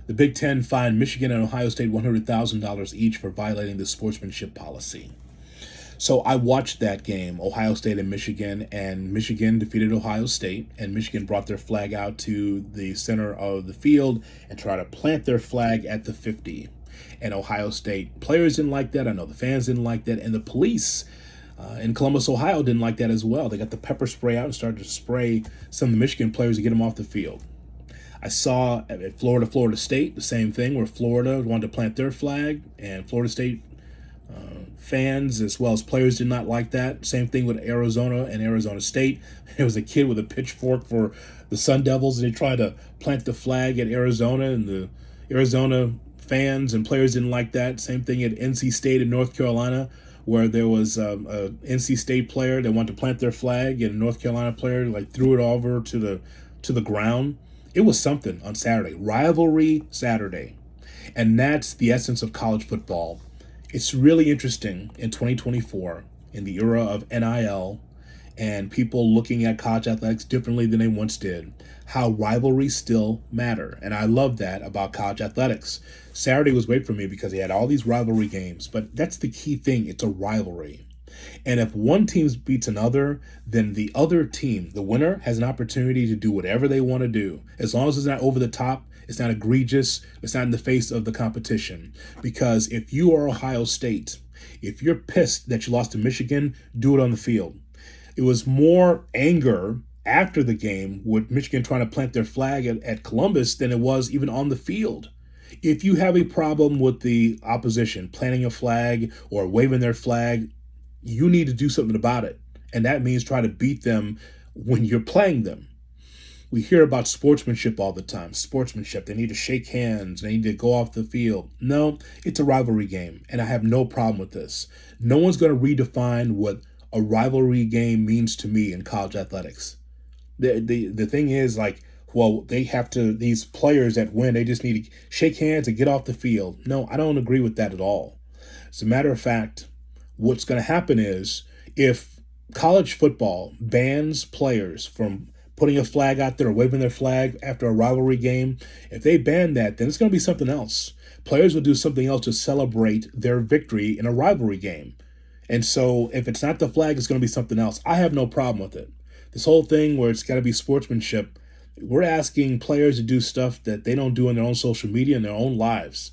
The Big Ten fined Michigan and Ohio State $100,000 each for violating the sportsmanship policy. So I watched that game, Ohio State and Michigan defeated Ohio State, and Michigan brought their flag out to the center of the field and tried to plant their flag at the 50. And Ohio State players didn't like that. I know the fans didn't like that, and the police in Columbus, Ohio didn't like that as well. They got the pepper spray out and started to spray some of the Michigan players to get them off the field. I saw at Florida State the same thing, where Florida wanted to plant their flag, and Florida State fans as well as players did not like that. Same thing with Arizona and Arizona State. There was a kid with a pitchfork for the Sun Devils, and they tried to plant the flag at Arizona, and the Arizona fans and players didn't like that. Same thing at NC State in North Carolina, where there was a NC State player that wanted to plant their flag, and a North Carolina player threw it over to the ground. It was something on Saturday. Rivalry Saturday. And that's the essence of college football. It's really interesting in 2024, in the era of NIL and people looking at college athletics differently than they once did, how rivalries still matter. And I love that about college athletics. Saturday was great for me because they had all these rivalry games, but that's the key thing. It's a rivalry. And if one team beats another, then the other team, the winner, has an opportunity to do whatever they want to do. As long as it's not over the top, it's not egregious, it's not in the face of the competition. Because if you are Ohio State, if you're pissed that you lost to Michigan, do it on the field. It was more anger after the game with Michigan trying to plant their flag at Columbus than it was even on the field. If you have a problem with the opposition planting a flag or waving their flag, you need to do something about it. And that means try to beat them when you're playing them. We hear about sportsmanship all the time. Sportsmanship. They need to shake hands. They need to go off the field. No, it's a rivalry game, and I have no problem with this. No one's going to redefine what a rivalry game means to me in college athletics. The thing is, they have to, these players that win, they just need to shake hands and get off the field. No, I don't agree with that at all. As a matter of fact, what's going to happen is if college football bans players from putting a flag out there or waving their flag after a rivalry game, if they ban that, then it's going to be something else. Players will do something else to celebrate their victory in a rivalry game. And so if it's not the flag, it's going to be something else. I have no problem with it. This whole thing where it's got to be sportsmanship, we're asking players to do stuff that they don't do in their own social media, in their own lives.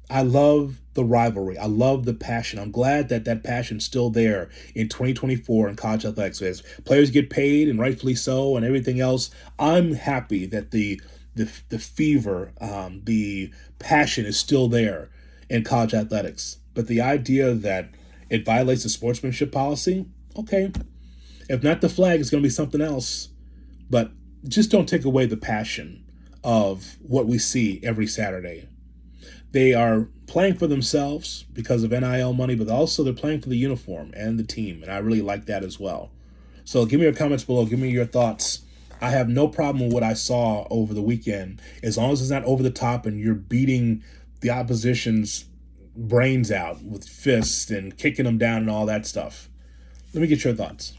I love the rivalry. I love the passion. I'm glad that that passion's still there in 2024 in college athletics. As players get paid, and rightfully so, and everything else, I'm happy that the fever, the passion is still there in college athletics. But the idea that it violates the sportsmanship policy, okay. If not the flag, it's going to be something else. But just don't take away the passion of what we see every Saturday. They are playing for themselves because of NIL money, but also they're playing for the uniform and the team, and I really like that as well. So give me your comments below. Give me your thoughts. I have no problem with what I saw over the weekend, as long as it's not over the top and you're beating the opposition's brains out with fists and kicking them down and all that stuff. Let me get your thoughts.